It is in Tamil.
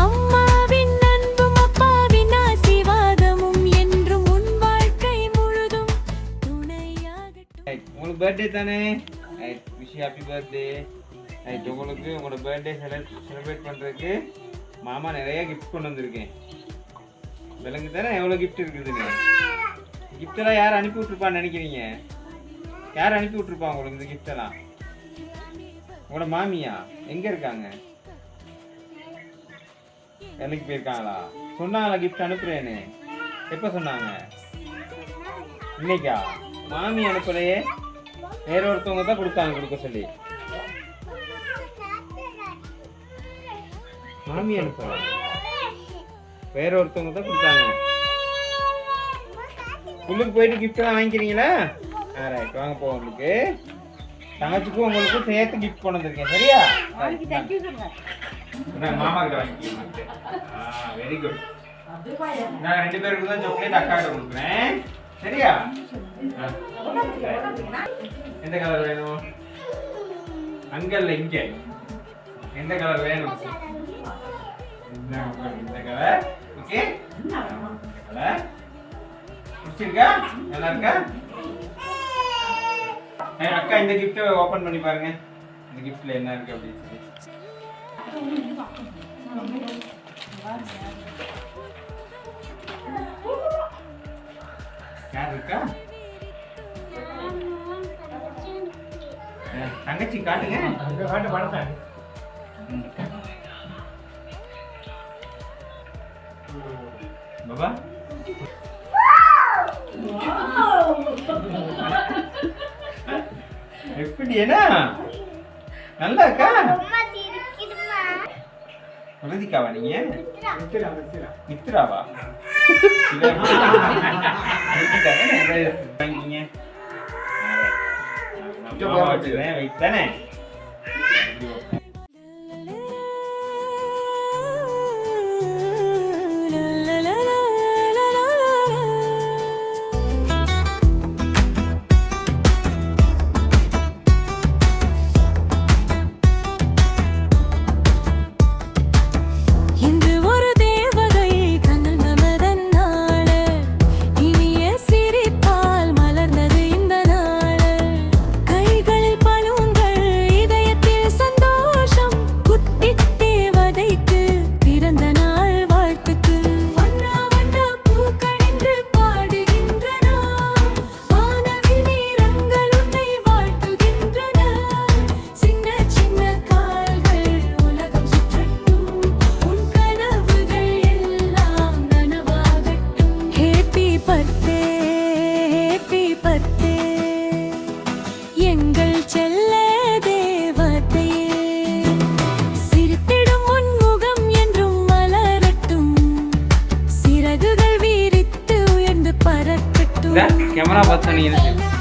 அம்மாவின் அன்பும் அப்பாவின் ஆசீர்வாதமும் என்றும் உன் வாழ்க்கை முழுதும் துணையாகட்டும். உங்களுக்கு பர்த்டே தானே? Wish happy birthday. உங்களுக்கு உங்களோட பர்த்டே செலிப்ரேட் பண்ணுறதுக்கு மாமா நிறைய கிஃப்ட் கொண்டு வந்திருக்கேன். விலங்கு தானே எவ்வளோ கிஃப்ட் இருக்குதுன்னு. கிஃப்டெல்லாம் யார் அனுப்பி விட்ருப்பான்னு நினைக்கிறீங்க? யார் அனுப்பி விட்ருப்பா உங்களுக்கு இந்த கிஃப்டெல்லாம்? உங்களோட மாமியா எங்கே இருக்காங்க? வேலைக்கு போயிருக்காங்களா? சொன்னாங்களா கிஃப்ட் அனுப்புறேன்னு? எப்போ சொன்னாங்க? இன்னைக்கா? மாமி அனுப்பலையே, வேற ஒருத்தவங்க தான் கொடுத்தாங்க கொடுக்க சொல்லி. மாமி அனுப்பல, வேற ஒருத்தவங்க தான் கொடுத்தாங்க. உள்ளுக்கு போயிட்டு கிஃப்ட் எல்லாம் வாங்கிக்கிறீங்களா? ரைட், வாங்க போவோம். உங்களுக்கு தங்கச்சிக்கும் உங்களுக்கும் சேர்த்து கிஃப்ட் கொண்டு வந்திருக்கேன். சரியா? மாமா கிட்ட வாங்கிக்கிறேன். Very good. நான் 2 பேருக்கு தான் சாக்லேட் அக்கா கிட்ட கொடுக்குறேன். சரியா? எந்த கலர் வேணும்? அங்கல்ல இங்க. எந்த கலர் வேணும்? இந்த கலர். ஓகே, கலர் பிடிச்சிருக்கா? நல்லா இருக்கா? அக்கா இந்த கிஃப்ட் ஓபன் பண்ணி பாருங்க. இந்த கிஃப்ட்ல என்ன இருக்கு அப்படின்னு சொல்லி. யார் இருக்கா? தங்கச்சி காட்டுங்க. காட்டு படத்தை. பாபா எப்படி என்ன நல்லா இருக்கா? ரதிகாவா நீங்க? மித்ராவா? வைத்தானே. कैमरा बात नहीं है।